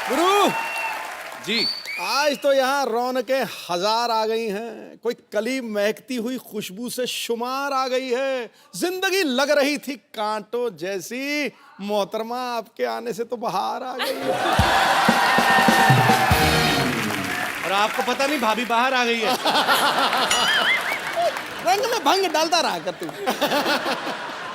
गुरु जी। आज तो यहाँ रौनकें हजार आ गई हैं, कोई कली महकती हुई खुशबू से शुमार आ गई है। जिंदगी लग रही थी कांटों जैसी, मोहतरमा आपके आने से तो बाहर आ गई है। और आपको पता नहीं भाभी बाहर आ गई है। रंग में भंग डालता रहा कर तू।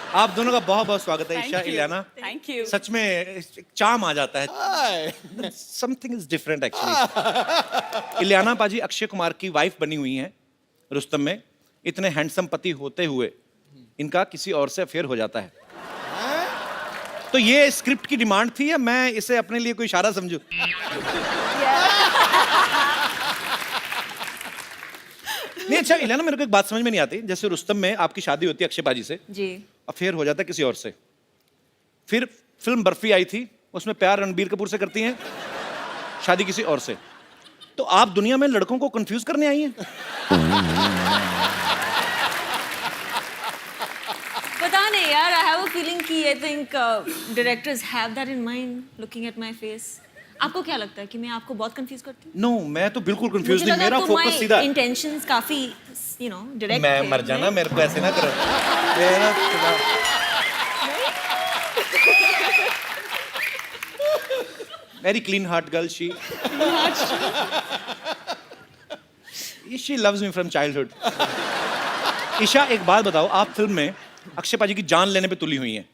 आप दोनों का बहुत बहुत स्वागत है ईशा, इलियाना। Thank you. सच में एक चार्म आ जाता है। Hi. Something is different actually. Ileana पाजी अक्षय कुमार की वाइफ बनी हुई हैं रुस्तम में। इतने हैंडसम पति होते हुए इनका किसी और से अफेयर हो जाता है। तो ये स्क्रिप्ट की डिमांड थी या मैं इसे अपने लिए कोई इशारा समझूं? नहीं, अच्छा इलियाना, मेरे को एक बात समझ में नहीं आती। जैसे रुस्तम में आपकी शादी होती है अक्षय पाजी से, जी। अफेयर हो जाता है किसी और से। फिर फिल्म बर्फी आई थी, उसमें प्यार रणबीर कपूर से करती हैं, शादी किसी और से। तो आप दुनिया में लड़कों को कंफ्यूज करने आई हैं? पता नहीं यार, आई हैव अ फीलिंग कि I think directors have that in mind looking at my face. आपको क्या लगता है कि मैं आपको बहुत कंफ्यूज करती हूँ? नो, मैं तो बिल्कुल कंफ्यूज नहीं। मेरा फोकस सीधा। इंटेंशंस काफी डायरेक्ट। मैं मर जाना, मेरे को ऐसे ना करो। मेरा very clean heart girl she. She loves me from childhood. Isha, एक बात बताओ, आप फिल्म में अक्षय पाजी की जान लेने पे तुली हुई हैं।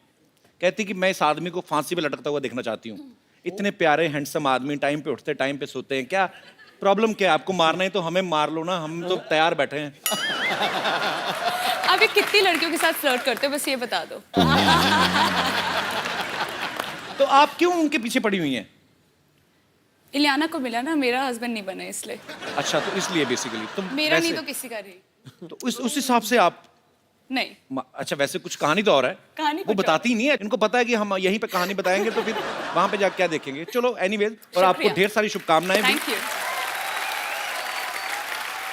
कहती कि मैं इस आदमी को फांसी पे लटकता हुआ देखना चाहती हूँ। इतने प्यारे हैंडसम आदमी, टाइम पे उठते टाइम पे सोते हैं। क्या प्रॉब्लम क्या है? आपको मारना है तो हमें मार लो ना, हम तो तैयार बैठे हैं। आप ये कितनी लड़कियों के साथ फ्लर्ट करते हो, बस ये बता दो। तो आप क्यों उनके पीछे पड़ी हुई हैं? इलियाना को मिला ना, मेरा हस्बैंड नहीं बना इसलिए। अच्छा, तो इसलिए बेसिकली तुम मेरा नहीं वैसे- तो किसी का नहीं। तो उस हिसाब से आप नहीं। अच्छा, वैसे कुछ कहानी तो और है। कहानी वो कुछ बताती ही नहीं है। इनको पता है कि हम यहीं पे कहानी बताएंगे तो फिर वहां पे जाके क्या देखेंगे। चलो एनीवेज, और आपको शुक्रिया। ढेर सारी शुभकामनाएं भी। Thank you.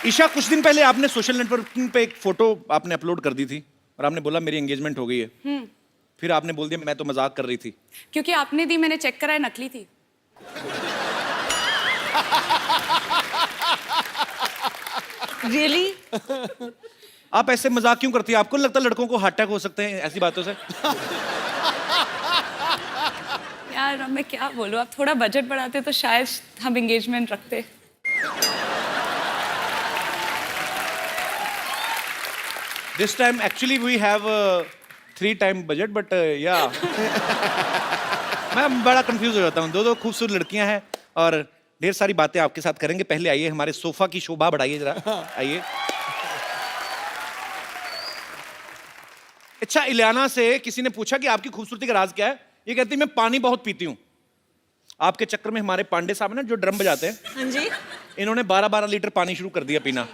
ईशा, कुछ दिन पहले आपने सोशल नेटवर्किंग पे एक फोटो आपने अपलोड कर दी थी और आपने बोला मेरी एंगेजमेंट हो गई है। फिर आपने बोल दिया मैं तो मजाक कर रही थी। क्योंकि आपने दी, मैंने चेक कराया, नकली थी। रियली? आप ऐसे मजाक क्यों करती है? आपको नहीं लगता लड़कों को हार्ट अटैक हो सकते हैं ऐसी बातों से? यार अब मैं क्या बोलूँ, आप थोड़ा बजट बढ़ाते तो शायद हम एंगेजमेंट रखते। This time actually we have 3 time budget, but या मैं बड़ा कंफ्यूज हो जाता हूँ। दो खूबसूरत लड़कियां हैं और ढेर सारी बातें आपके साथ करेंगे। पहले आइए, हमारे सोफा की शोभा बढ़ाइए जरा। आइए। अच्छा, इलियाना से किसी ने पूछा कि आपकी खूबसूरती का राज क्या है? ये कहती मैं पानी बहुत पीती हूँ। आपके चक्कर में हमारे पांडे साहब ना, जो ड्रम बजाते हैं, हाँ जी। इन्होंने 12-12 लीटर पानी शुरू कर दिया पीना।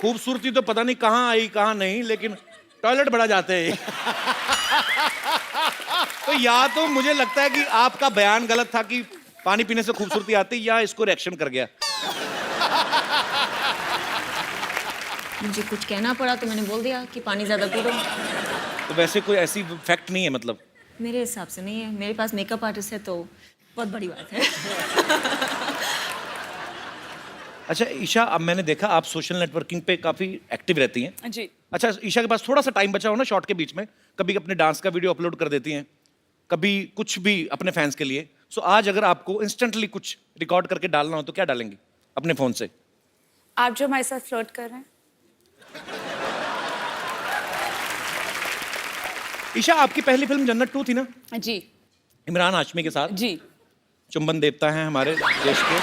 खूबसूरती तो पता नहीं कहाँ आई कहाँ नहीं, लेकिन टॉयलेट बड़ा जाते हैं। तो या तो मुझे लगता है कि आपका बयान गलत था कि पानी पीने से खूबसूरती आती, या इसको रिएक्शन कर गया। मुझे कुछ कहना पड़ा तो मैंने बोल दिया कि पानी ज्यादा पी लो। तो वैसे कोई ऐसी फैक्ट नहीं है मतलब? मेरे हिसाब से नहीं है। मेरे पास मेकअप आर्टिस्ट है तो बहुत बड़ी बात है। अच्छा ईशा, अब मैंने देखा आप सोशल नेटवर्किंग पे काफी एक्टिव रहती हैं। जी। अच्छा, ईशा के पास थोड़ा सा टाइम बचा हो ना शॉर्ट के बीच में, कभी अपने डांस का वीडियो अपलोड कर देती हैं, कभी कुछ भी अपने फैंस के लिए। सो आज अगर आपको इंस्टेंटली कुछ रिकॉर्ड करके डालना हो तो क्या डालेंगी अपने फोन से? आप जो हमारे साथ फ्लर्ट कर रहे हैं। ईशा, आपकी पहली फिल्म जन्नत 2 थी ना, जी। इमरान हाशमी के साथ? जी। चुंबन देवता हैं हमारे देश के।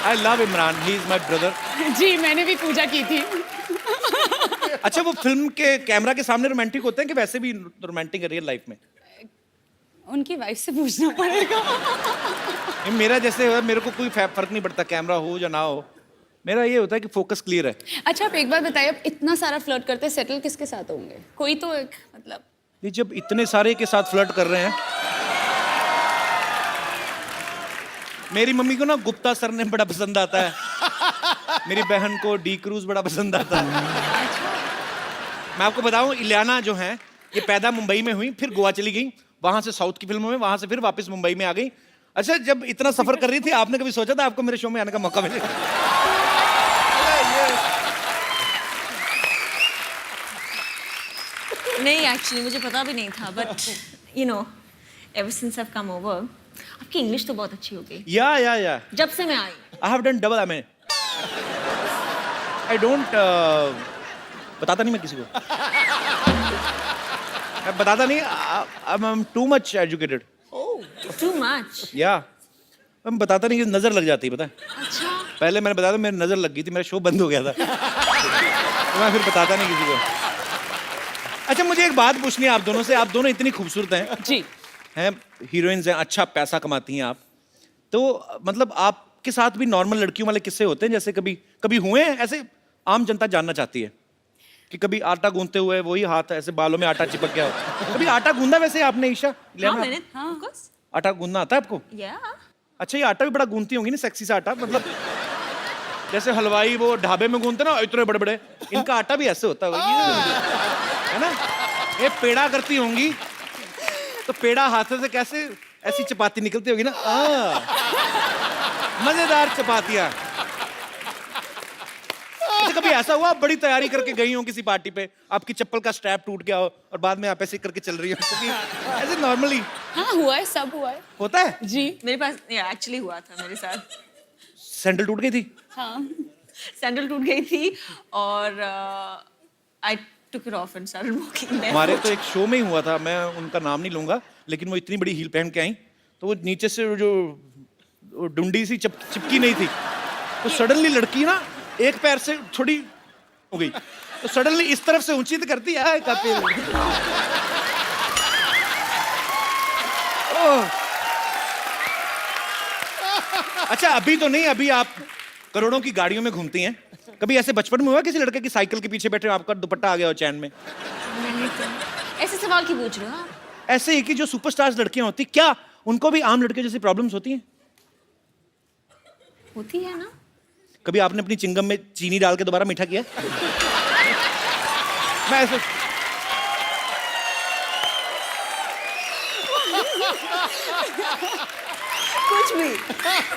I love Imran, he is my brother. जी, मैंने भी पूजा की थी। अच्छा, वो फिल्म के कैमरा के सामने रोमांटिक होते हैं कि वैसे भी रोमांटिक है रियल लाइफ में? उनकी वाइफ से पूछना पड़ेगा। ये मेरा जैसे है, मेरे को कोई फर्क नहीं पड़ता कैमरा हो या ना हो। मेरा ये होता है कि फोकस क्लियर है। अच्छा, आप एक बात बताइए, आप इतना सारा फ्लर्ट करते हैं, सेटल किसके साथ होंगे? कोई तो एक मतलब। ये जब इतने सारे के साथ फ्लर्ट कर रहे हैं। मेरी मम्मी को ना गुप्ता सर ने बड़ा पसंद आता है। मेरी बहन को डी क्रूज बड़ा पसंद आता है। मैं आपको बताऊं, इलियाना जो है ये पैदा मुंबई में हुई, फिर गोवा चली गई, वहां से साउथ की फिल्मों में, वहां से फिर वापस मुंबई में आ गई। अच्छा, जब इतना सफर कर रही थी आपने कभी सोचा था आपको मेरे शो में आने का मौका मिलेगा? नहीं, एक्चुअली मुझे पता भी नहीं था, but you know ever since I have come over, आपकी इंग्लिश तो बहुत अच्छी हो गई या जब से मैं आई। I have done double MA. I don't बताता नहीं मैं किसी को। मैं बताता नहीं, I am too much educated. Too much. या मैं बताता नहीं कि नजर लग जाती है, पता है? अच्छा, पहले मैंने बताया था, मेरी नजर लग गई थी, मेरा शो बंद हो गया था। तो मैं फिर बताता नहीं किसी को। अच्छा, मुझे एक बात पूछनी है आप दोनों से। आप दोनों इतनी खूबसूरत हैं जी। हैं, हीरोइंस हैं, अच्छा पैसा कमाती हैं आप, तो मतलब आपके साथ भी नॉर्मल लड़कियों वाले किस्से होते हैं? जैसे कभी कभी हुए हैं ऐसे? आम जनता जानना चाहती है कि कभी आटा गूंथते हुए वही हाथ ऐसे बालों में आटा चिपक गया हो। कभी आटा गूंदा वैसे आपने, ईशा? हाँ लियाना, मैंने, हाँ of course, आटा गूंदना आता है आपको? या अच्छा, ये आटा भी बड़ा गूंथती होंगी ना, सेक्सी सा आटा, मतलब जैसे हलवाई वो ढाबे में गूंथते ना इतने बड़े बड़े, इनका आटा भी ऐसे होता है ना? ये पेड़ा करती होंगी तो पेड़ा हाथ से कैसे ऐसी चपाती निकलती होगी ना, मजेदार चपातियां। अच्छा, कभी ऐसा हुआ आप बड़ी तैयारी करके गई हो किसी पार्टी पे, आपकी चप्पल का स्ट्रैप टूट गया हो और बाद में आप ऐसे करके चल रही हो? क्योंकि ऐसे नॉर्मली हाँ हुआ है, सब हुआ है। होता है। जी। मेरे पास एक्चुअली हुआ था मेरे साथ। सैंडल टूट गई थी? हाँ। सैंडल टूट गई थी और I took it off and started walking back. हमारे तो एक शो में ही हुआ था, मैं उनका नाम नहीं लूंगा, लेकिन वो इतनी बड़ी हील पहन के आई तो वो नीचे से जो डुंडी सी चिपकी नहीं थी, तो सडनली लड़की ना एक पैर से थोड़ी हो गई, तो सडनली इस तरफ से ऊंची तो करती है काफी। अच्छा, अभी तो नहीं, अभी आप करोड़ों की गाड़ियों में घूमती हैं। कभी ऐसे बचपन में हुआ किसी लड़के की साइकिल के पीछे बैठे हो, आपका दुपट्टा आ गया हो चैन में? नहीं तो ऐसे सवाल क्यों पूछ रहे हो आप? ऐसे ही कि जो सुपरस्टार्स लड़कियां होती, क्या उनको भी आम लड़के जैसी प्रॉब्लम्स होती हैं? होती है ना। कभी आपने अपनी चिंगम में चीनी डाल के दोबारा मीठा किया? मैं ऐसे कुछ भी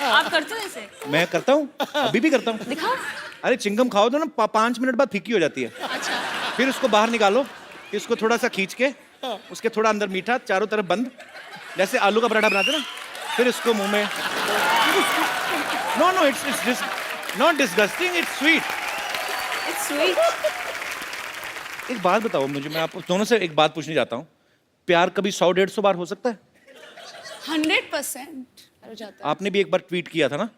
आप करते हो ऐसे? मैं करता हूँ, अभी भी करता हूँ। दिखाओ। अरे चिंगम खाओ तो ना 5 मिनट बाद फीकी हो जाती है। अच्छा, फिर उसको बाहर निकालो, फिर उसको थोड़ा सा खींच के, उसके थोड़ा अंदर मीठा, चारों तरफ बंद, जैसे आलू का पराठा बनाते ना, फिर इसको मुंह में। No it's not disgusting, it's sweet. It's sweet. एक बात बताओ मुझे, मैं आप दोनों से एक बात पूछने जाता हूँ। प्यार कभी 100-150 बार हो सकता है? 100% हो जाता है। आपने भी एक बार ट्वीट किया था ना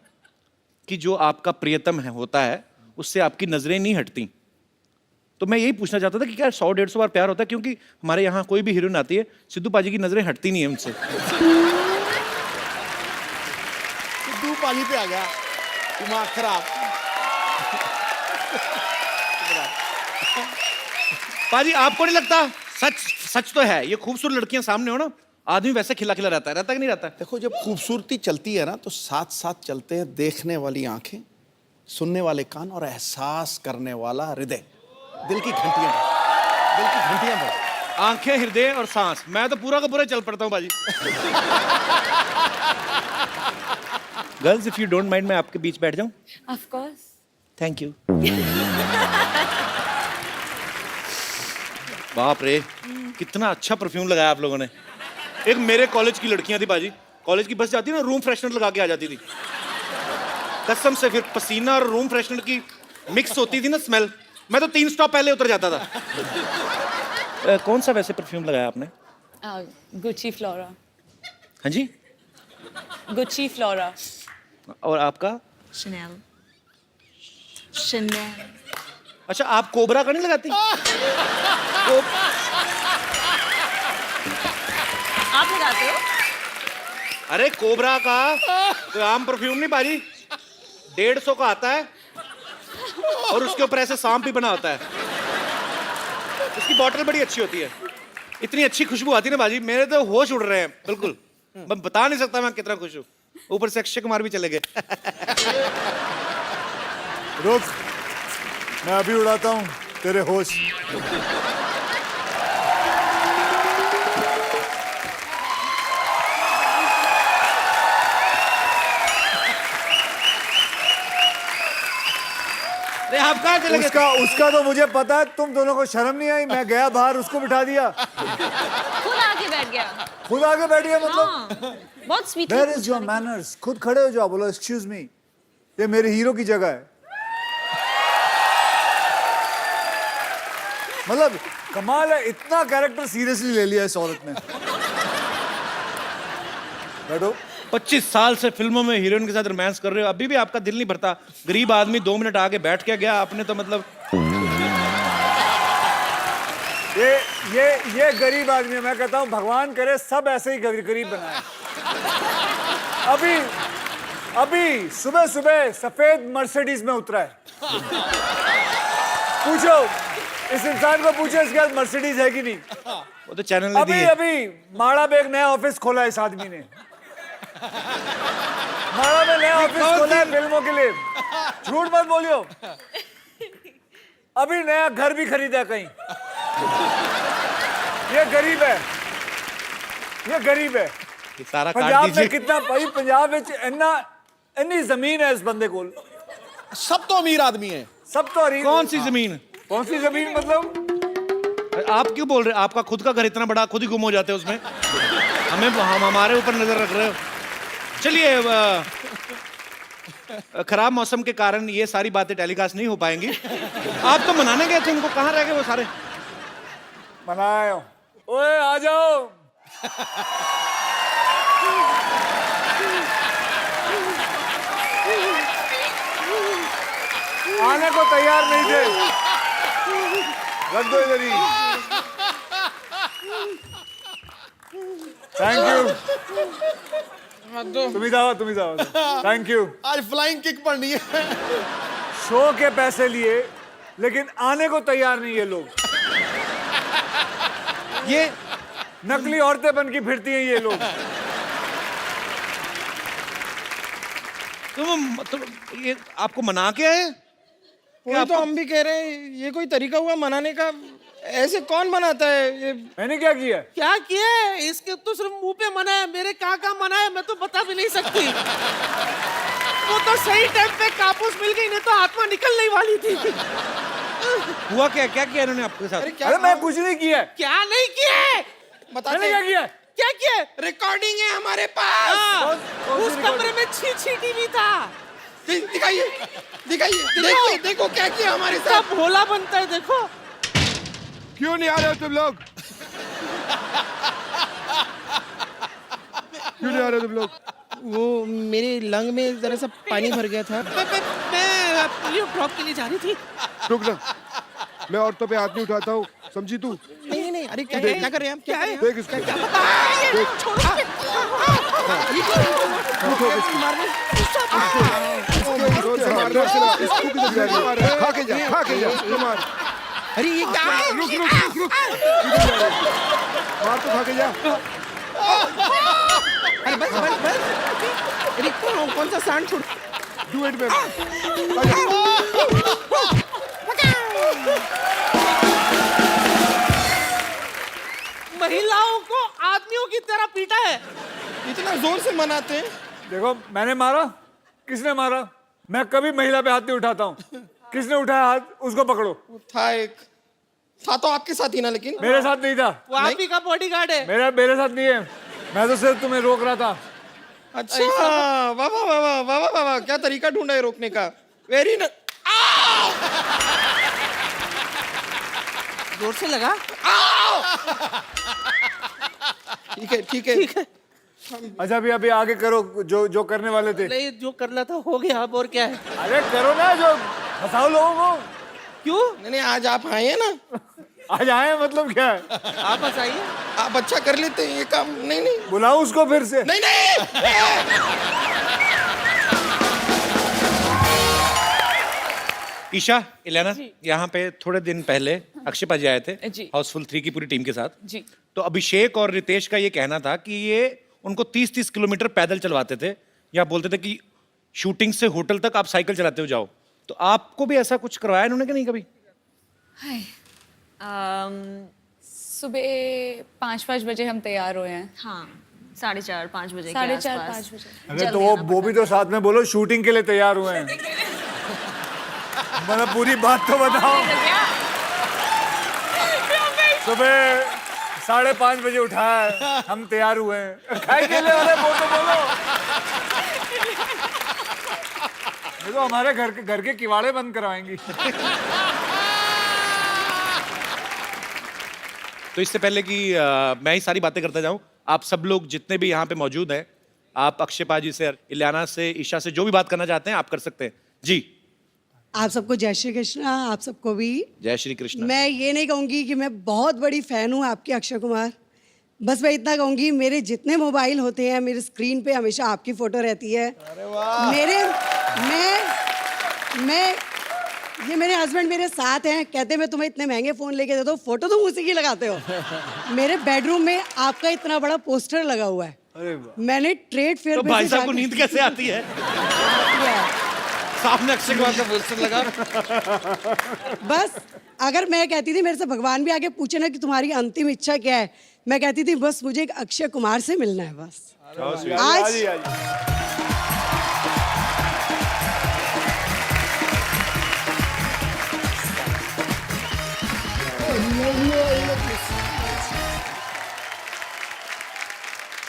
कि जो आपका प्रियतम है होता है उससे आपकी नजरें नहीं हटती। तो मैं यही पूछना चाहता था कि क्या 100-150 बार प्यार होता है? क्योंकि हमारे यहाँ कोई भी हीरोइन आती है, सिद्धू पाजी की नजरें हटती नहीं है उनसे। सिद्धू पाजी पे आ गया, दिमाग खराब। पाजी, आपको नहीं लगता? सच तो है, ये खूबसूरत लड़कियां सामने हो ना, आदमी वैसे खिला खिला रहता है कि नहीं रहता है? देखो, जब खूबसूरती चलती है ना तो साथ साथ चलते हैं देखने वाली आंखें, सुनने वाले कान और एहसास करने वाला हृदय। दिल की घंटियां बज। आंखें, हृदय और सांस, मैं तो पूरा का पूरा चल पड़ता हूँ बाजी। Girls, if you don't mind, मैं आपके बीच बैठ जाऊं? Of course. Thank you. बाप रे, कितना अच्छा परफ्यूम लगाया आप लोगों ने। एक मेरे कॉलेज की लड़कियां थी बाजी, कॉलेज की बस जाती है ना, रूम फ्रेशनर लगा के आ जाती थी कसम से। फिर पसीना और रूम फ्रेशनर की मिक्स होती थी ना स्मेल, मैं तो 3 स्टॉप पहले उतर जाता था। कौन सा वैसे परफ्यूम लगाया आपने? Gucci Flora. हाँ जी। Gucci Flora. और आपका? Chanel. अच्छा, आप कोबरा का नहीं लगाती? आप लगाते हो? अरे कोबरा का तो आम परफ्यूम नहीं बाजी, 150 का आता है और उसके ऊपर ऐसे सांप भी बना होता है। उसकी बॉटल बड़ी अच्छी होती है, इतनी अच्छी खुशबू आती है ना बाजी, मेरे तो होश उड़ रहे हैं बिल्कुल। मैं बता नहीं सकता मैं कितना खुश हूँ। ऊपर से अक्षय कुमार भी चले गए। रुक, मैं अभी उड़ाता हूँ तेरे होश। आप कहाँ चले गए? उसका तो मुझे पता है, तुम दोनों को शर्म नहीं आई? मैं गया बाहर, उसको बिठा दिया, खुद आके बैठ गया। खुद आगे बैठ गया। मतलब हाँ, बहुत sweet. Where is your manners? खुद खड़े हो जाओ, बोलो एक्सक्यूज मी, ये मेरे हीरो की जगह है। मतलब कमाल है, इतना कैरेक्टर सीरियसली ले लिया इस औरत ने। बैठो। 25 साल से फिल्मों में हीरोइन के साथ रोमांस कर रहे हो, अभी भी आपका दिल नहीं भरता? गरीब आदमी 2 मिनट आगे बैठ के गया, आपने तो मतलब। ये गरीब आदमी है। मैं कहता हूँ भगवान करे सब ऐसे ही गरीब बनाए। अभी सुबह सुबह सफेद मर्सिडीज में उतरा है। पूछो इस इंसान को, पूछो इसके पास मर्सिडीज है कि नहीं। वो तो चैनल ने दी है। अभी माड़ा में एक नया ऑफिस खोला है इस आदमी ने। माड़ा में नया ऑफिस खोला है फिल्मों के लिए। झूठ मत बोलियो। अभी नया घर भी खरीदा कहीं। ये गरीब है, ये गरीब है। ये सारा काट पंजाब में दीजिए। कितना भाई, पंजाब में इतनी जमीन है इस बंदे को। सब तो अमीर आदमी है। सब तो कौन सी जमीन? कौन सी जमीन मतलब? आप क्यों बोल रहे हैं? आपका खुद का घर इतना बड़ा, खुद ही गुम हो जाते हैं उसमें। हम हमारे ऊपर नजर रख रहे हो। चलिए, खराब मौसम के कारण ये सारी बातें टेलीकास्ट नहीं हो पाएंगी। आप तो मनाने गए थे उनको, कहाँ रह गए वो सारे? मनाओ। ओए आ जाओ। आने को तैयार नहीं थे। रख दो इधर ही। Thank you. तुम ही जाओ। Thank you. आज फ्लाइंग किक पड़नी है। शो के पैसे लिए लेकिन आने को तैयार नहीं ये लोग। ये नकली औरतें बन के फिरती हैं ये लोग। तुम ये आपको मना के आए? वही तो हम भी कह रहे हैं, ये कोई तरीका हुआ मनाने का? ऐसे कौन मनाता है ये? मैंने क्या किया? क्या किया है? इसके तो सिर्फ मुंह पे मना है, मेरे कहाँ मना है मैं तो बता भी नहीं सकती। वो तो सही टाइम पे कापूस मिल गई, नहीं तो आत्मा निकलने वाली थी। हुआ क्या किया इन्होंने आपके साथ? अरे मैं कुछ नहीं किया। क्या नहीं किया है? मैंने क्या किया? क्या किया? रिकॉर्डिंग है हमारे पास। उस कमरे में छी टीवी था। दिखाइए देखो क्या किया हमारे साथ। भोला बनता है, देखो। क्यों नहीं आ रहे हो तुम लोग? क्यों नहीं आ रहे हो तुम लोग? वो मेरे लंग में जरा सा पानी भर गया था। मैं पोलियो ड्रॉप के लिए जा रही थी। रुक ना, मैं औरतों पे हाथ नहीं उठाता हूँ, समझी तू? नहीं, अरे क्या कर रहे हैं हम? क्या है? देख इसको। खा के जा मार। अरे ये क्या है? रुक मार तो खा के जा। अरे बस। अरे कौन सा सांड छोड़? Do it man. महिलाओं को आदमियों की तरह पीटा है। इतना जोर से मनाते हैं। देखो मैंने मारा? किसने मारा? मैं कभी महिला पे हाथ नहीं उठाता हूँ। किसने उठाया हाथ? उसको पकड़ो। था तो आपके साथ ही ना, लेकिन मेरे साथ नहीं था। वो आप ही का बॉडीगार्ड है। मेरे साथ नहीं है। मैं तो सिर्फ तुम्हें रोक रहा था। अच्छा, वाह, क्या तरीका ढूंढा है रोकने का। वेरी न... जोर से लगा। ठीक है। अच्छा अभी आगे करो जो करने वाले थे। नहीं, जो करना था हो गया, अब और क्या है? अरे करो ना, जो फंसाओ लोगों को। क्यों? नहीं, आज आप आए हैं ना। आज आए मतलब क्या है? आप बताइए, आप अच्छा कर लेते हैं ये काम। नहीं बुलाओ उसको फिर से। नहीं। ईशा, इलेना, यहाँ पे थोड़े दिन पहले अक्षय पाजी आए थे जी। हाउसफुल 3 की पूरी टीम के साथ। जी। तो अभिषेक और रितेश का ये कहना था कि ये उनको 30-30 किलोमीटर पैदल चलवाते थे, या बोलते थे कि शूटिंग से होटल तक आप साइकिल चलाते हो जाओ। तो आपको भी ऐसा कुछ करवाया इन्होंने कि नहीं कभी? सुबह 5 बजे हम तैयार हुए हैं। हाँ, 4:30-5 बजे के 4:30-5 आसपास। बजे। अरे तो वो भी तो साथ में बोलो शूटिंग के लिए तैयार हुए हैं। मतलब पूरी बात तो बताओ। सुबह 5:30 बजे उठाया है, हम तैयार हुए हैं। खाए के लिए अरे वो तो बोलो। ये तो हमारे घर के किवाड़े बंद करवाएंगी। तो इससे पहले कि मैं ही सारी बातें करता जाऊं, आप सब लोग जितने भी यहाँ पे मौजूद हैं, आप अक्षय पाजी से, इलियाना से, ईशा से जो भी बात करना चाहते हैं आप कर सकते हैं जी। आप सबको जय श्री कृष्ण। आप सबको भी जय श्री कृष्ण। मैं ये नहीं कहूँगी कि मैं बहुत बड़ी फ़ैन हूँ आपके अक्षय कुमार, बस मैं इतना कहूँगी मेरे जितने मोबाइल होते हैं मेरे स्क्रीन पे हमेशा आपकी फ़ोटो रहती है। मेरे मेरे हस्बैंड मेरे साथ हैं, कहते हैं मैं तुम्हें इतने महंगे फ़ोन लेके देता हूँ, फ़ोटो तुम उसी की लगाते हो। मेरे बेडरूम में आपका इतना बड़ा पोस्टर लगा हुआ है। मैंने ट्रेड फेयर तो भाई साहब को नींद कैसे आती है? सामने अक्षय कुमार का पोस्टर लगा। बस अगर मैं कहती थी, मेरे से भगवान भी आके पूछे ना कि तुम्हारी अंतिम इच्छा क्या है, मैं कहती थी बस मुझे एक अक्षय कुमार से मिलना है बस। आज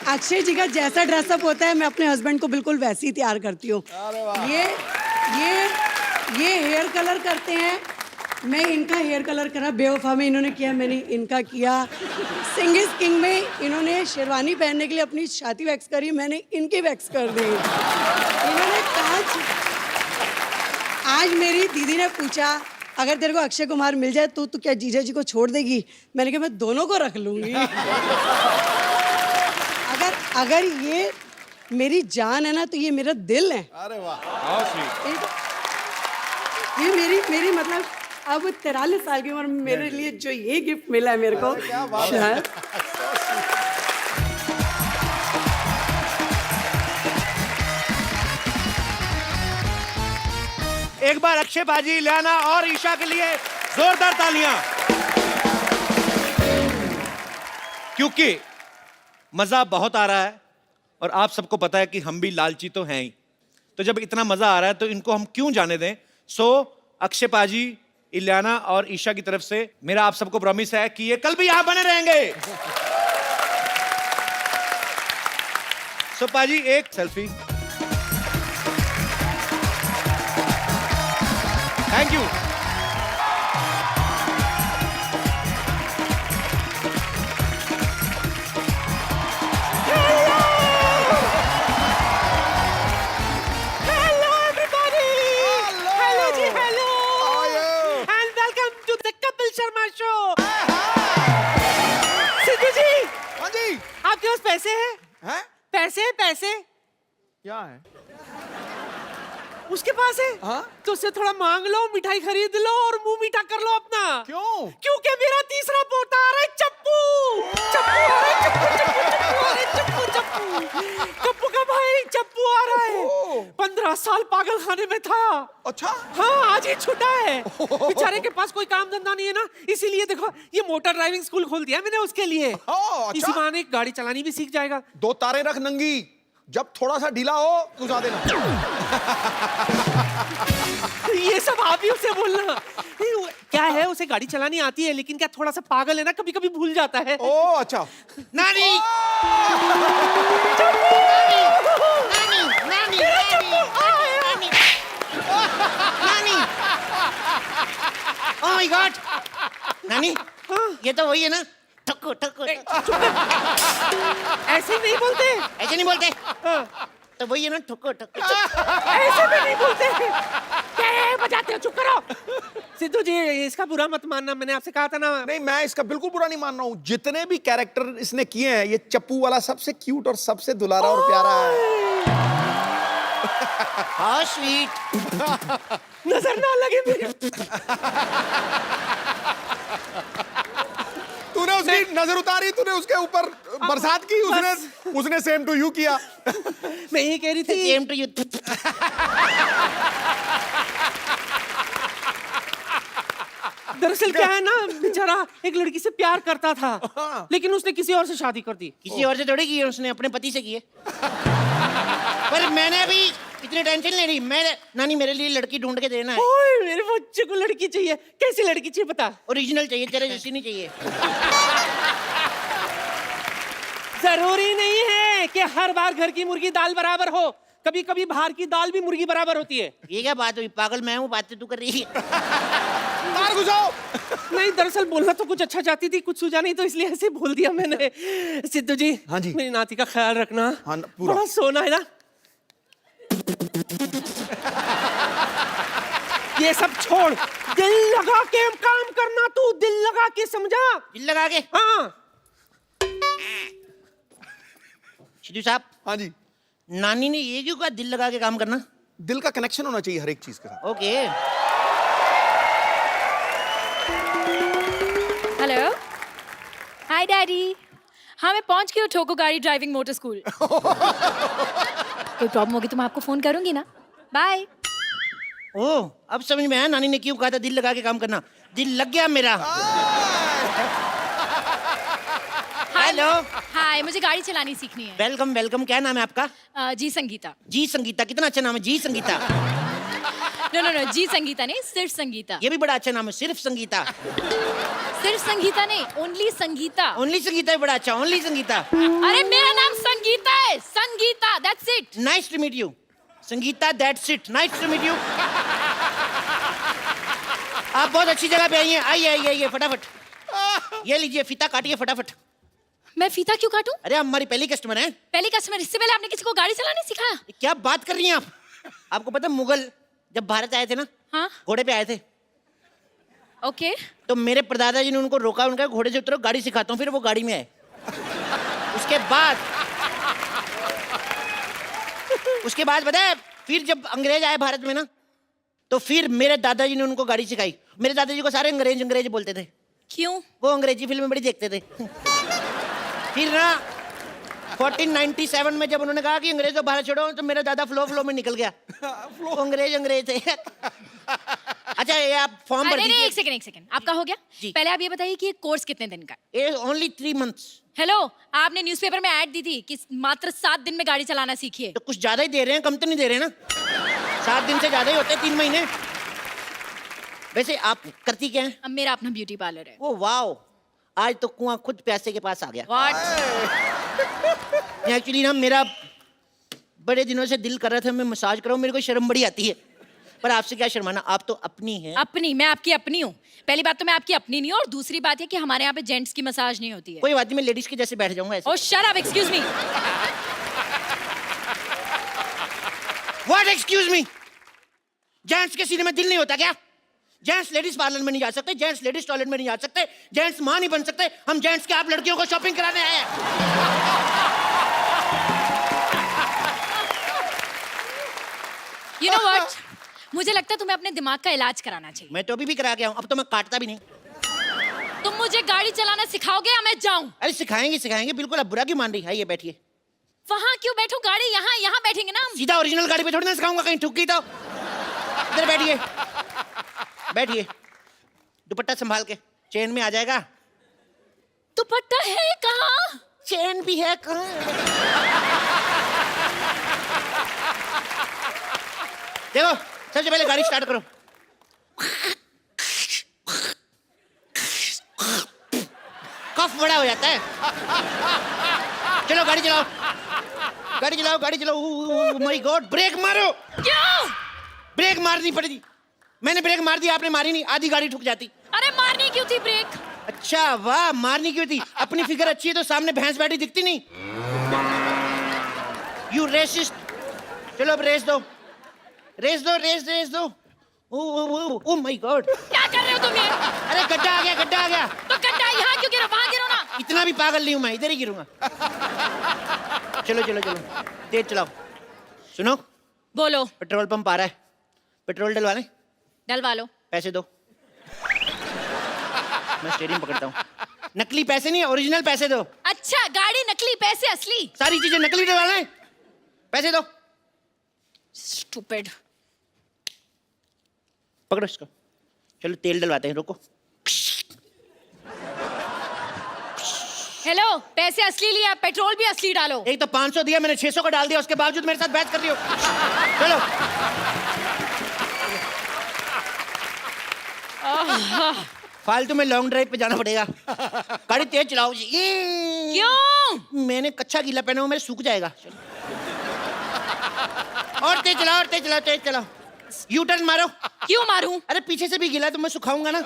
अक्षय जी का जैसा ड्रेसअप होता है मैं अपने हस्बैंड को बिल्कुल वैसे ही तैयार करती हूँ। ये हेयर कलर करते हैं, मैं इनका हेयर कलर करा, बेवफा में इन्होंने किया, मैंने इनका किया। सिंग इज किंग में इन्होंने शेरवानी पहनने के लिए अपनी छाती वैक्स करी, मैंने इनकी वैक्स कर दी। इन्होंने कांच। आज मेरी दीदी ने पूछा अगर तेरे को अक्षय कुमार मिल जाए तो क्या जीजा जी को छोड़ देगी? मैंने कहा मैं दोनों को रख लूंगी। अगर ये मेरी जान है ना तो ये मेरा दिल है। अरे वाह, ये मेरी मतलब अब 43 साल की उम्र में मेरे लिए जो ये गिफ्ट मिला है मेरे को, शायद एक बार अक्षय पाजी, इलियाना और ईशा के लिए जोरदार तालियां, क्योंकि मजा बहुत आ रहा है और आप सबको पता है कि हम भी लालची तो हैं ही। तो जब इतना मजा आ रहा है तो इनको हम क्यों जाने दें। सो अक्षय पाजी, इलियाना और ईशा की तरफ से मेरा आप सबको प्रॉमिस है कि ये कल भी यहां बने रहेंगे। सो पाजी एक सेल्फी। Thank you. आपके पास पैसे हैं? पैसे क्या है? उसके पास है? हाँ? तो उससे थोड़ा मांग लो, मिठाई खरीद लो और मुंह मीठा कर लो अपना। क्यों? क्योंकि मेरा तीसरा पोता आ रहा है, चप्पू। चप्पू आ रहा है, चप्पू का भाई चप्पू आ रहा है। 15 साल पागल खाने में था। अच्छा। हाँ, आज ही छूटा है। बेचारे के पास कोई काम धंधा नहीं है ना, इसीलिए देखो ये मोटर ड्राइविंग स्कूल खोल दिया मैंने उसके लिए। अच्छा। इसी बहाने गाड़ी चलानी भी सीख जाएगा। 2 तारे रख नंगी, जब थोड़ा सा ढीला हो घुसा देना। ये सब आप ही उसे बोलना। क्या है, उसे गाड़ी चलानी आती है लेकिन क्या थोड़ा सा पागल है ना, कभी कभी भूल जाता है। ओ अच्छा। नानी ओह माय गॉड नानी, ये तो वही है ना, ठक्कू ठक्कू। ऐसे नहीं बोलते। ऐसे नहीं बोलते? तो वही है ना, ठक्कू ठक्कू। ऐसे भी नहीं बोलते। क्या बजाते हो, चुप करो। सिद्धू जी इसका बुरा मत मानना, मैंने आपसे कहा था ना। नहीं, मैं इसका बिल्कुल बुरा नहीं मान रहा हूँ। जितने भी कैरेक्टर इसने किए हैं, ये चप्पू वाला सबसे क्यूट और सबसे दुलारा और प्यारा है। How sweet. नजर ना लगे मेरे। तूने उसकी नजर उतारी, तूने उसके ऊपर बरसात की, उसने सेम टू यू किया। मैं ये कह रही थी, सेम टू यू। दरअसल क्या है ना, बेचारा एक लड़की से प्यार करता था लेकिन उसने किसी और से शादी कर दी। किसी और से थोड़ी की है, उसने अपने पति से की है। पर मैंने अभी इतनी टेंशन ले रही मैं नानी मेरे लिए लड़की ढूंढ के देना है ओए मेरे बच्चे को लड़की चाहिए, कैसी लड़की चाहिए बता। ओरिजिनल चाहिए तेरे जैसी नहीं चाहिए जरूरी नहीं है कि हर बार घर की मुर्गी दाल बराबर हो, कभी कभी बाहर की दाल भी मुर्गी बराबर होती है। ये क्या बात हुई पागल मैं हूँ बातें तू कर रही है मार घुसाओ। नहीं दरअसल बोलना तो कुछ अच्छा चाहती थी, कुछ सूझा नहीं तो इसलिए ऐसे बोल दिया मैंने। सिद्धू जी, हाँ जी। मेरी नाती का ख्याल रखना। हाँ, पूरा। बड़ा सोना है ना। ये सब छोड़, दिल लगा के काम करना, तू दिल लगा के समझा। दिल लगा के हाँ सिद्धू साहब, हाँ जी, नानी ने ये क्यों कहा दिल लगा के काम करना? दिल का कनेक्शन होना चाहिए हर एक चीज के साथ। ओके हेलो, हाय डैडी। हाँ मैं पहुंच गई हूँ ठोको गाड़ी ड्राइविंग मोटर स्कूल। कोई प्रॉब्लम होगी तो मैं आपको फोन करूंगी ना। बाय। ओ अब समझ में आया नानी ने क्यों कहा था दिल लगा के काम करना। दिल लग गया मेरा। हेलो, हाय, मुझे गाड़ी चलानी सीखनी है। Welcome welcome. क्या नाम है आपका? जी संगीता। जी संगीता, कितना अच्छा नाम है जी संगीता। नो नो नो, जी संगीता नहीं, सिर्फ संगीता। ये भी बड़ा अच्छा नाम है, सिर्फ संगीता। सिर्फ संगीता नहीं, ओनली संगीता। ओनली संगीता भी बड़ा अच्छा, ओनली संगीता। अरे मेरा नाम संगीता है, Sangeeta, that's it. Nice to meet you Sangeeta, that's it. Nice to meet you. आप बहुत अच्छी जगह पे आई हैं। आइए आइए आइए फटाफट। ये लीजिए फीता काटिए फटाफट। मैं फीता क्यों काटूं? अरे आप हमारी पहली कस्टमर हैं। पहली कस्टमर, इससे पहले आपने किसी को गाड़ी चलाने सिखाया? क्या बात कर रही हैं आप? आपको पता है मुगल जब भारत आए थे ना, हाँ घोड़े पे आए थे, ओके। तो मेरे परदादा जी ने उनको रोका, उनका घोड़े से उतरो गाड़ी सिखाता हूँ, फिर वो गाड़ी में आए। उसके बाद पता है फिर जब अंग्रेज आए भारत में ना, तो फिर मेरे दादाजी ने उनको गाड़ी सिखाई। मेरे दादाजी को सारे अंग्रेज अंग्रेज बोलते थे। क्यों? वो अंग्रेजी फिल्में बड़ी देखते थे। फिर ना 1497 में जब उन्होंने कहा कि अंग्रेजों भारत छोड़ो, तो मेरा दादा फ्लो में निकल गया। वो अंग्रेज थे। अच्छा ये आप फॉर्म भर नहीं, दीजिए। एक सेकंड, आपका हो गया? जी। पहले आप ये बताइए कि ये कोर्स कितने दिन का है? ये ओनली 3 months। हेलो, आपने न्यूज़पेपर में ऐड दी थी कि मात्र 7 दिन में गाड़ी चलाना सीखिए। तो कुछ ज्यादा ही दे रहे हैं, कम तो नहीं दे रहे ना। 7 दिन से ज्यादा ही होते हैं, 3 महीने। वैसे आप करती क्या हैं? अब मेरा अपना ब्यूटी पार्लर है। ओ वाओ, आज तो कुआं खुद प्यासे के पास आ गया। व्हाट? एक्चुअली ना मेरा बड़े दिनों से दिल कर रहा था मैं मसाज कराऊं, मेरे को शर्म बड़ी आती है, पर आपसे क्या शर्माना, आप तो अपनी हैं। अपनी? मैं आपकी अपनी हूँ? पहली बात तो मैं आपकी अपनी नहीं हूँ, और दूसरी बात है कि हमारे यहाँ पे जेंट्स की मसाज नहीं होती है। कोई बात नहीं, मैं लेडीज के जैसे बैठ जाऊंगा ऐसे। Oh shut up, excuse me. What excuse me? Gents के सीने में दिल नहीं होता क्या? जेंट्स लेडीज पार्लर में नहीं जा सकते, जेंट्स लेडीज टॉयलेट में नहीं जा सकते, जेंट्स मां नहीं बन सकते। हम जेंट्स के आप लड़कियों को शॉपिंग कराने आए हैं। यू नो व्हाट, मुझे लगता है तुम्हें अपने दिमाग का इलाज कराना चाहिए। मैं तो अभी भी करा के आऊं, अब तो मैं काटता भी नहीं। तुम मुझे गाड़ी चलाना सिखाओगे या मैं जाऊं? अरे सिखाएंगे सिखाएंगे, बिल्कुल। अब बुरा क्यों मान रही है? आइए बैठिए। वहां क्यों बैठो? गाड़ी यहाँ यहाँ बैठेंगे ना हम। सीधा ओरिजिनल गाड़ी पे थोड़ी ना सिखाऊंगा, कहीं ठुक गई तो। इधर बैठिए बैठिए, दुपट्टा संभाल के, चेन में आ जाएगा। दुपट्टा है कहाँ? चेन भी है कहाँ? देखो सबसे पहले गाड़ी स्टार्ट करो। कफ बड़ा हो जाता है। चलो गाड़ी चलाओ, गाड़ी चलाओ, गाड़ी चलाओ। ओह माय गॉड, ब्रेक मारो। क्यों? ब्रेक मारनी पड़ेगी। मैंने ब्रेक मार दी, आपने मारी नहीं, आधी गाड़ी ठुक जाती। अरे मारनी क्यों थी ब्रेक? अच्छा वाह, मारनी क्यों थी? अपनी फिगर अच्छी है तो सामने भैंस बैठी दिखती नहीं। You racist. चलो अब रेस दो, रेस दो, रेस दो। ओह माय गॉड, क्या कर रहे हो तुम ये? अरे गड्ढा आ गया, गड्ढा आ गया। तो गड्ढा यहाँ क्यों गिरो? वहां गिरो ना। इतना भी पागल नहीं हूं मैं, इधर ही गिरूंगा। चलो चलो चलो, तेज चलाओ। सुनो, बोलो। पेट्रोल पंप आ रहा है, पेट्रोल डलवा लें? डलवा लो। पैसे दो, मैं स्टीयरिंग पकड़ता हूँ। नकली पैसे नहीं, ओरिजिनल पैसे दो। अच्छा, गाड़ी नकली, पैसे असली। सारी चीजें नकली डलवा लें, पैसे दो। स्टूपिड। पकड़ो इसको। चलो तेल डलवाते हैं, रुको। हेलो, पैसे असली लिया, पेट्रोल भी असली डालो। एक तो 500 दिया मैंने, 600 का डाल दिया, उसके बावजूद मेरे साथ बहस कर रही हो। चलो फालतू में लॉन्ग ड्राइव पे जाना पड़ेगा। गाड़ी तेज चलाओ जी। क्यों? मैंने कच्चा गीला पहना हुआ, मेरे सूख जाएगा। और तेज चलाओ, और तेज चलाओ, तेज चलाओ। यू टर्न मारो। क्यों मारूं? अरे पीछे से भी गीला तो मैं सुखाऊंगा ना।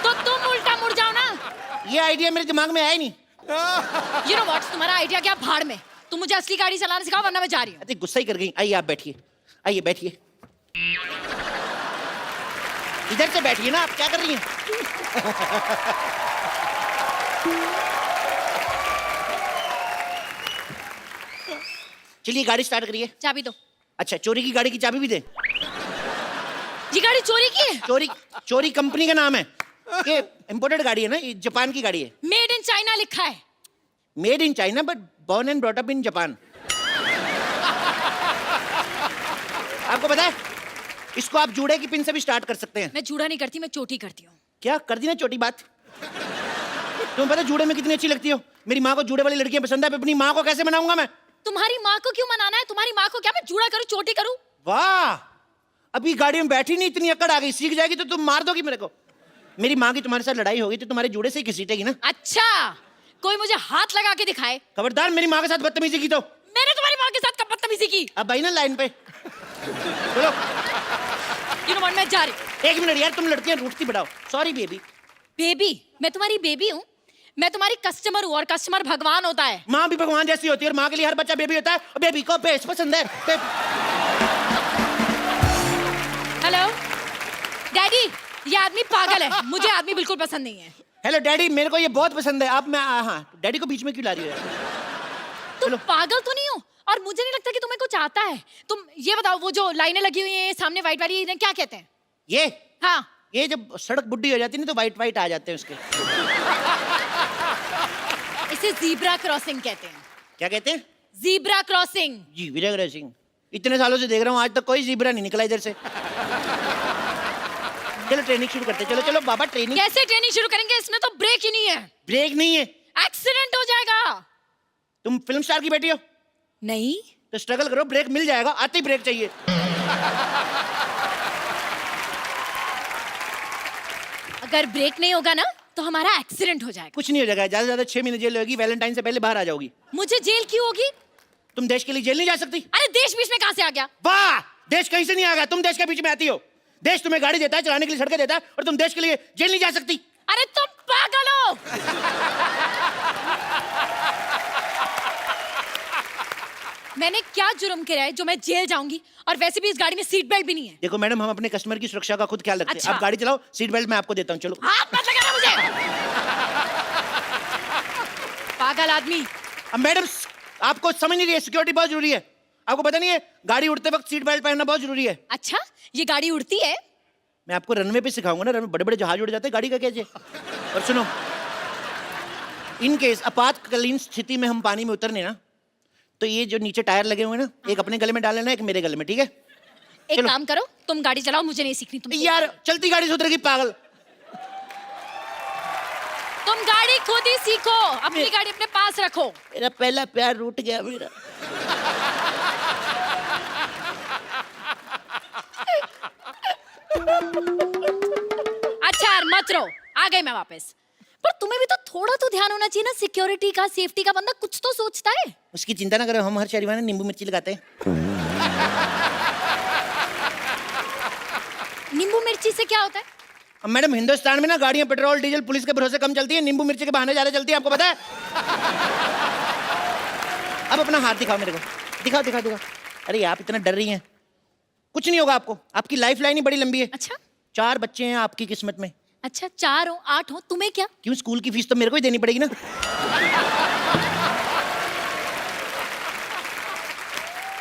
तो तुम उल्टा मुड़ जाओ ना। ये आइडिया मेरे दिमाग में आया ही नहीं। You know what? तुम्हारा आइडिया क्या भाड़ में। तुम मुझे असली गाड़ी चलाना सिखाओ वरना मैं जा रही हूँ। अरे गुस्सा ही कर गई। आइए आप बैठिए, आइए बैठिए। इधर से बैठिए ना, आप क्या कर रही हैं? चलिए गाड़ी स्टार्ट करिए। चाबी दो। अच्छा, चोरी की गाड़ी की चाबी भी दे? ये गाड़ी चोरी की है? चोरी, चोरी कंपनी का नाम है। ये इंपोर्टेड गाड़ी है ना, ये जापान की गाड़ी है। मेड इन चाइना लिखा है। Made in China but born and brought up in Japan. आपको पता है, इसको आप जूड़े की पिन से भी स्टार्ट कर सकते हैं। मैं जूड़ा नहीं करती, मैं चोटी करती हूँ। क्या कर दी ना छोटी बात। तुम्हें पता जूड़े में कितनी अच्छी लगती हो? मेरी माँ को जूड़े वाली लड़कियां पसंद है, अपनी माँ को कैसे मनाऊंगा मैं? तुम्हारी माँ को क्यों मनाना है? तुम्हारी माँ को क्या मैं जूड़ा करूँ, चोटी करूँ? वाह, अभी गाड़ी में बैठी नहीं, इतनी अकड़ आ गई। सीख जाएगी तो तुम मार दोगी मेरे को। मेरी माँ की तुम्हारे साथ लड़ाई होगी तो तुम्हारे जूड़े से ही घसीटेगी ना। अच्छा, कोई मुझे हाथ लगा के दिखाए। खबरदार मेरी माँ के साथ बदतमीजी की तो। मैंने तुम्हारी माँ के साथ कब बदतमीजी की? अब भाई ना लाइन पे बोलो। You know what, मैं जा रही हूँ। एक मिनट यार, तुम लड़कियां रूठती बढ़ाओ। Sorry baby. बेबी? मैं तुम्हारी बेबी हूँ? मैं तुम्हारी कस्टमर हूँ और कस्टमर भगवान होता है। माँ भी भगवान जैसी होती है और माँ के लिए हर बच्चा बेबी होता है और बेबी को बेस पसंद है। हेलो डैडी, ये आदमी पागल है। मुझे आदमी बिल्कुल पसंद नहीं है। हेलो डैडी, मेरे को ये बहुत पसंद है। अब मैं हाँ, डैडी को बीच में क्यों ला रही हो? तुम पागल तो नहीं हो? और मुझे नहीं लगता कि तुम्हें कुछ आता है। तुम ये बताओ, वो जो लाइनें लगी हुई हैं सामने वाइट वाली, इन्हें क्या कहते हैं? ये हाँ, ये जब सड़क बुड्ढी हो जाती है ना तो वाइट वाइट आ जाते हैं उसके। इसे जीब्रा क्रॉसिंग कहते हैं। क्या कहते हैं? Zebra crossing. जी वीरेंद्र सिंह, इतने सालों से देख रहा हूँ, आज तक कोई जीब्रा नहीं निकला इधर से। चलो ट्रेनिंग शुरू करते हैं। चलो चलो बाबा ट्रेनिंग। कैसे ट्रेनिंग शुरू करेंगे? इसमें तो ब्रेक ही नहीं है। ब्रेक नहीं है? एक्सीडेंट हो जाएगा। तुम फिल्म स्टार की बेटी हो नहीं तो स्ट्रगल करो, ब्रेक मिल जाएगा। आते ही ब्रेक चाहिए। अगर ब्रेक नहीं होगा ना तो हमारा एक्सीडेंट हो जाएगा। कुछ नहीं हो जाएगा, ज्यादा से ज्यादा 6 महीने जेल होगी। वैलेंटाइन से पहले बाहर आ जाओगी। मुझे जेल क्यों होगी? तुम देश के लिए जेल नहीं जा सकती। अरे देश बीच में कहां से आ गया? वाह, देश कहीं से नहीं आ गया, तुम देश के बीच में आती हो। देश तुम्हें गाड़ी देता है, चलाने के लिए सड़कें देता है और तुम देश के लिए जेल नहीं जा सकती। अरे तुम पागल हो। मैंने क्या जुर्म किया है जो मैं जेल जाऊंगी? और वैसे भी इस गाड़ी में सीट बेल्ट भी नहीं है। देखो मैडम, हम अपने कस्टमर की सुरक्षा का खुद ख्याल रखते हैं। अच्छा। आप गाड़ी चलाओ, सीट बेल्ट मैं आपको देता हूँ। चलो। हाथ मत लगाना मुझे। पागल आदमी। अब मैडम आपको समझ नहीं रही है, सिक्योरिटी बहुत जरूरी है। आपको पता नहीं है, गाड़ी उड़ते वक्त सीट बेल्ट पहनना बहुत जरूरी है। अच्छा, ये गाड़ी उड़ती है? मैं आपको रनवे पे सिखाऊंगा ना, रनवे बड़े बड़े जहाज उड़ जाते हैं, गाड़ी का कैसे। और सुनो, इन केस आपातकालीन स्थिति में हम पानी में उतरने ना, तो ये जो नीचे टायर लगे हुए हैं ना, एक अपने गले में डाल लेना, एक मेरे गले में, ठीक है? एक काम करो, तुम गाड़ी चलाओ, मुझे नहीं सीखनी। तुम यार चलती गाड़ी से उतरेगी पागल। तुम गाड़ी खुद ही सीखो, अपनी गाड़ी अपने पास रखो। मेरा पहला प्यार रूठ गया मेरा। अच्छा यार मत रो, आ गई मैं वापस। पर तुम्हें भी तो थोड़ा तो ध्यान होना चाहिए ना, सिक्योरिटी का, सेफ्टी का। बंदा कुछ तो सोचता है। उसकी चिंता ना करो, हम हर शनिवार नींबू मिर्ची लगाते हैं। नींबू मिर्ची से क्या होता है? अब मैडम हिंदुस्तान में ना गाड़ियां पेट्रोल डीजल पुलिस के भरोसे कम चलती है, नींबू मिर्ची के बहाने ज्यादा चलती है, आपको पता है? अब अपना हाथ दिखाओ मेरे को, दिखाओ दिखाओ दिखाओ। अरे आप इतना डर रही हैं, कुछ नहीं होगा आपको। आपकी लाइफ लाइन ही बड़ी लंबी है। अच्छा 4 बच्चे हैं आपकी किस्मत में। अच्छा, 4 हो 8 हो, तुम्हें क्या? क्यों, स्कूल की फीस तो मेरे को ही देनी पड़ेगी ना।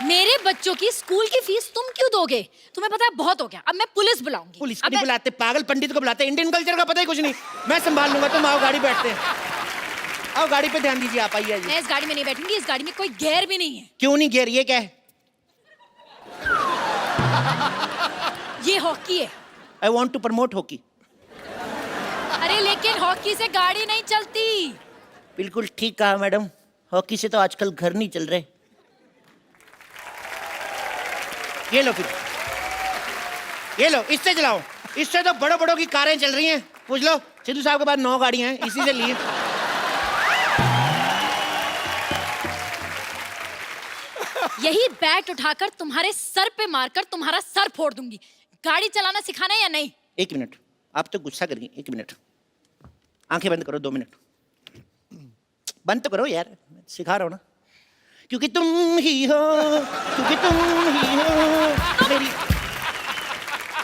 मेरे बच्चों की स्कूल की फीस तुम क्यों दोगे? तुम्हें पता है बहुत हो गया, अब मैं पुलिस बुलाऊंगी। पुलिस को नहीं बुलाते, पागल पंडित को बुलाते। इंडियन कल्चर का पता ही कुछ नहीं। मैं संभाल लूंगा, तुम आओ गाड़ी बैठते हैं। आओ गाड़ी पे ध्यान दीजिए, आप आइए। मैं इस गाड़ी में नहीं बैठूंगी, इस गाड़ी में कोई गियर भी नहीं है। क्यों नहीं गियर, ये क्या है? ये हॉकी है। I want to promote hockey. अरे लेकिन हॉकी से गाड़ी नहीं चलती। बिल्कुल ठीक कहा मैडम, हॉकी से तो आजकल घर नहीं चल रहे। ये लो फिर, ये लो, इससे चलाओ। इससे तो बड़ों बड़ों की कारें चल रही हैं। पूछ लो सिद्धू साहब के पास 9 गाड़ियां हैं, इसी से लिए। यही बैट उठाकर तुम्हारे सर पे मारकर तुम्हारा सर फोड़ दूंगी। गाड़ी चलाना सिखाना है या नहीं? 1 मिनट, आप तो गुस्सा कर गई। 1 मिनट, आंखें बंद करो। 2 मिनट बंद तो करो यार, सिखा रहा हूं ना। क्योंकि तुम ही हो, क्योंकि तुम ही हो मेरी।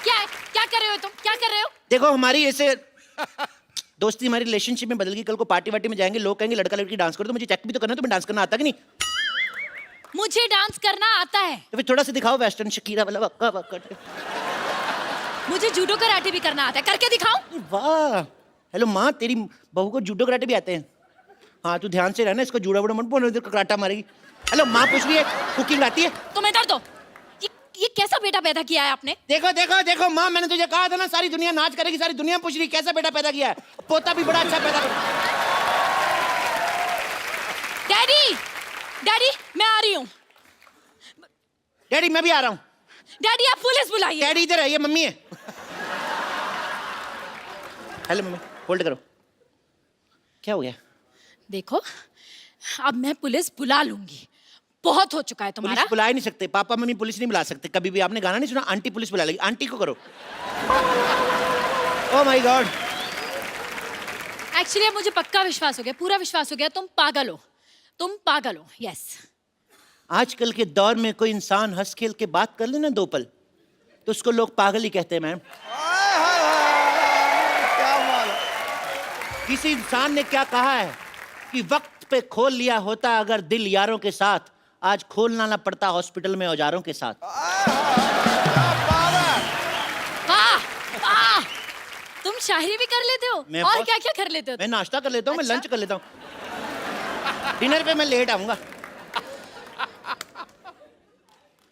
क्या कर रहे हो तुम? क्या कर रहे हो? देखो हमारी ऐसे दोस्ती, हमारी रिलेशनशिप में बदल गई। कल को पार्टी वार्टी में जाएंगे, लोग कहेंगे लड़का लड़की डांस करो, तो मुझे चेक भी तो करना है। तुम्हें डांस करना आता कि नहीं? मुझे डांस करना आता है। तो फिर थोड़ा सा दिखाओ वेस्टर्न शकीरा वाला वक्का वक्का। मुझे जूडो कराटे भी करना आता है, करके दिखाऊं? वाह, हेलो माँ, तेरी बहू को जूडो कराटे भी आते हैं। हाँ तू ध्यान से रहना, इसको जूड़ा वूड़ा मत बोलना, इधर कराटा मारेगी। हेलो माँ पूछ रही है कुकिंग आती है? तुम इधर दो। ये कैसा बेटा पैदा किया है आपने? देखो देखो देखो माँ, मैंने तुझे कहा था ना सारी दुनिया नाच करेगी। सारी दुनिया पूछ रही कैसा बेटा पैदा किया है। पोता भी बड़ा अच्छा पैदा कर। डैडी, डैडी मैं आ रही हूँ। डैडी मैं भी आ रहा हूँ। डैडी आप पुलिस बुलाइए। डैडी इधर है, ये मम्मी है। हेलो मम्मी, होल्ड करो। क्या हो गया? देखो अब मैं पुलिस बुला लूंगी, बहुत हो चुका है तुम्हारा। पुलिस बुला ही नहीं सकते, पापा मम्मी पुलिस नहीं बुला सकते कभी भी। आपने गाना नहीं सुना, आंटी पुलिस बुला लेगी। आंटी को करो। Oh my God. एक्चुअली अब मुझे पक्का विश्वास हो गया, पूरा विश्वास हो गया, तुम पागल हो। तुम पागल हो, यस। आजकल के दौर में कोई इंसान हंस खेल के बात कर ले ना 2 पल, तो उसको लोग पागल ही कहते हैं मैम। क्या माल। किसी इंसान ने क्या कहा है कि वक्त पे खोल लिया होता अगर दिल यारों के साथ, आज खोलना ना पड़ता हॉस्पिटल में औजारों के साथ। वाह वाह, तुम शायरी भी कर लेते हो मैं और बहुत- क्या क्या कर लेते हो? मैं नाश्ता कर लेता हूँ, मैं अच्छा? लंच कर लेता हूँ। डिनर पे मैं लेट आऊंगा।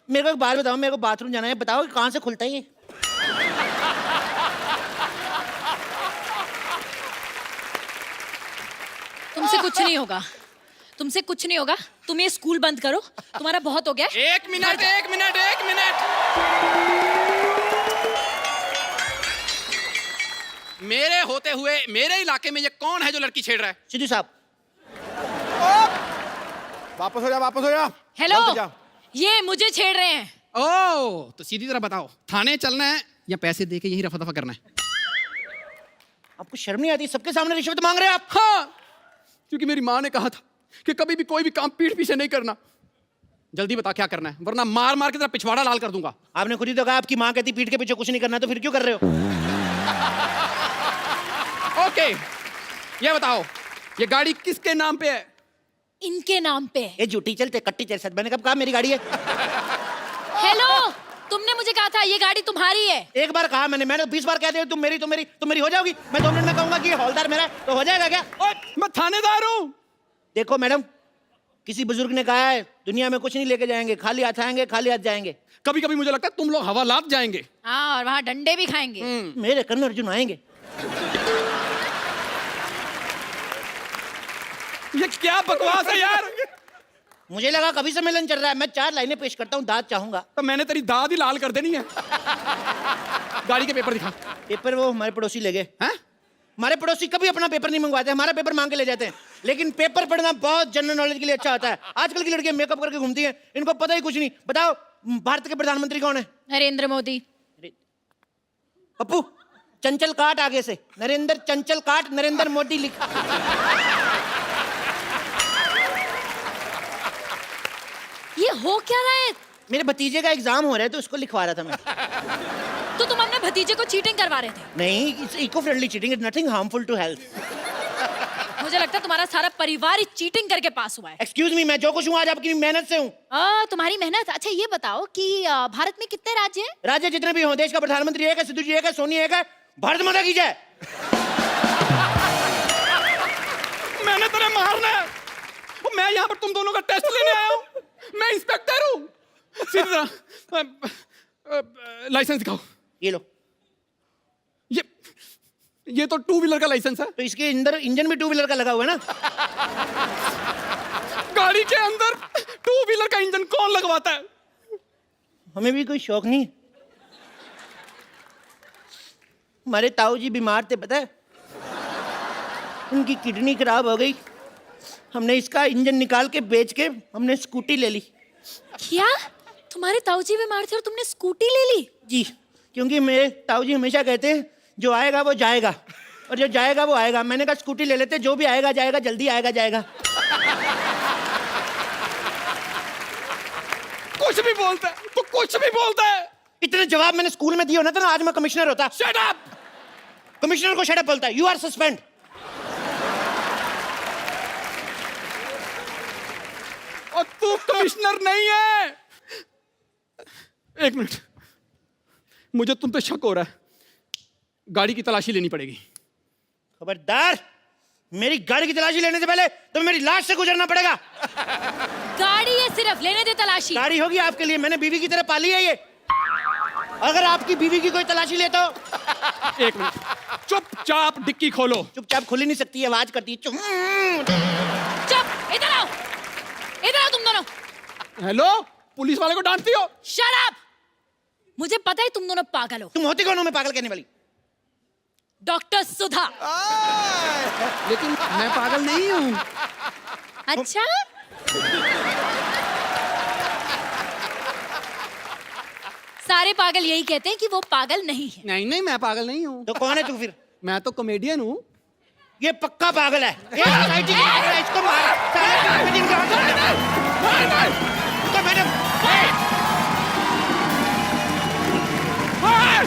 मेरे को एक बात बताओ, मेरे को बाथरूम जाना है, बताओ कि कहाँ से खुलता है ये? तुमसे कुछ नहीं होगा, तुमसे कुछ नहीं होगा। तुम ये स्कूल बंद करो, तुम्हारा बहुत हो गया। 1 मिनट 1 मिनट 1 मिनट। मेरे होते हुए मेरे इलाके में ये कौन है जो लड़की छेड़ रहा है? सिद्धू साहब। वापस हो जा, वापस हो जा। हेलो, वापस जा। ये मुझे छेड़ रहे हैं। ओह, तो सीधी तरह बताओ, थाने चलना है या पैसे दे के यही रफा दफा करना है? आपको शर्म नहीं आती? सबके सामने रिश्वत मांग रहे हैं आप। हाँ, क्योंकि मेरी माँ ने कहा था कि कभी भी कोई भी काम पीठ पीछे नहीं करना। जल्दी बता क्या करना है, वरना मार मार के तेरा पिछवाड़ा लाल कर दूंगा। आपने खुद ही तो कहा आपकी माँ कहती पीठ के पीछे कुछ नहीं करना, तो फिर क्यों कर रहे हो? ओके, ये बताओ ये गाड़ी किसके नाम पे है? इनके नाम पे। ये झूठी चलते कट्टी चल सकते। मैंने कब कहा मेरी गाड़ी है? हेलो, तुमने मुझे कहा था ये गाड़ी तुम्हारी है। एक बार कहा मैंने 20 बार कहते हो तुम मेरी हो जाओगी। मैं 2 मिनट में कहूंगा कि ये हौलदार मेरा है, तो हो जाएगा क्या? ओए, मैं थानेदार हूं। देखो मैडम, किसी बुजुर्ग ने कहा है दुनिया में कुछ नहीं लेके जाएंगे, खाली हाथ आएंगे खाली हाथ जाएंगे। कभी कभी मुझे लगता है तुम लोग हवालात जाएंगे। हाँ, और वहाँ डंडे भी खाएंगे। मेरे कर्ण अर्जुन आएंगे। ये क्या बकवास है यार? मुझे लगा कभी सम्मेलन चल रहा है। मैं 4 लाइनें पेश करता हूँ, दाद चाहूंगा। तो मैंने तेरी दाद ही लाल कर देनी है। गाड़ी के पेपर दिखा। पेपर वो हमारे पड़ोसी ले गए। हैं? हमारे पड़ोसी कभी अपना पेपर नहीं मंगवाते, हमारा पेपर मांग के ले जाते हैं। लेकिन पेपर पढ़ना बहुत जनरल नॉलेज के लिए अच्छा होता है। आजकल की लड़कियां मेकअप करके घूमती हैं, इनको पता ही कुछ नहीं। बताओ भारत के प्रधानमंत्री कौन है? नरेंद्र मोदी। पप्पू, चंचल काट आगे से, नरेंद्र चंचल काट, नरेंद्र मोदी लिख। ये हो क्या रहा है? मेरे भतीजे का एग्जाम हो रहा है तो उसको लिखवा रहा था मैं। तो तुम अपने भतीजे को चीटिंग करवा रहे थे? नहीं, it's eco friendly cheating, it's nothing harmful to health. मुझे लगता है तुम्हारा सारा परिवार ही चीटिंग करके पास हुआ है। एक्सक्यूज मी, मैं जो कुछ हूँ आज आपकी मेहनत से हूँ। तुम्हारी मेहनत। अच्छा ये बताओ कि भारत में कितने राज्य हैं? राज्य जितने भी हों, देश का प्रधानमंत्री एक है, सिद्धू जी एक है, सोनी एक है। भारत माता की जय। मैंने तेरे मारना है। मैं यहाँ पर तुम दोनों का टेस्ट लेने आया हूँ। मैं इंस्पेक्टर हूँ। सीधी तरह लाइसेंस दिखाओ। ये लो। ये ये तो टू व्हीलर का लाइसेंस है। तो इसके अंदर इंजन भी टू व्हीलर का लगा हुआ है ना। गाड़ी के अंदर टू व्हीलर का इंजन कौन लगवाता है? हमें भी कोई शौक नहीं। हमारे ताऊ जी बीमार थे, पता है, उनकी किडनी खराब हो गई। हमने इसका इंजन निकाल के बेच के हमने स्कूटी ले ली। क्या तुम्हारे ताऊजी बीमार थे और तुमने स्कूटी ले ली? जी, क्योंकि मेरे ताऊ जी हमेशा कहते हैं जो आएगा वो जाएगा और जो जाएगा वो आएगा। मैंने कहा स्कूटी ले लेते, जो भी आएगा जाएगा, जल्दी आएगा जाएगा। कुछ भी बोलता है, तो कुछ भी बोलता है। इतने जवाब मैंने स्कूल में दिए होना था ना, आज मैं कमिश्नर होता। Shut up. कमिश्नर को शट अप बोलता है। You are suspend. और तू कमिश्नर नहीं है। एक मिनट, मुझे तुम पे शक हो रहा है। गाड़ी की तलाशी लेनी पड़ेगी। खबरदार, मेरी गाड़ी की तलाशी लेने से पहले तो मेरी लाश से गुजरना पड़ेगा। गाड़ी है सिर्फ, लेने दे तलाशी। गाड़ी होगी आपके लिए, मैंने बीवी की तरह पाली है ये। अगर आपकी बीवी की कोई तलाशी ले तो। एक मिनट, चुपचाप डिक्की खोलो। चुपचाप खुल ही नहीं सकती, आवाज करती है। चुप। चुप, इधर आओ, इधर आओ तुम दोनों। हेलो, पुलिस वाले को डांटती हो? Shut up. मुझे पता है तुम दोनों पागल हो। तुम होती कौन हो मैं पागल कहने वाली? डॉक्टर सुधा। लेकिन मैं पागल नहीं हूँ। अच्छा, सारे पागल यही कहते हैं कि वो पागल नहीं है। नहीं नहीं, मैं पागल नहीं हूँ। तो कौन है तू फिर? मैं तो कॉमेडियन हूँ। ये पक्का पागल है। ये सोसाइटी की पागल है, इसको मार। साले कॉमेडियन का हाथ है। तो मैंने मार!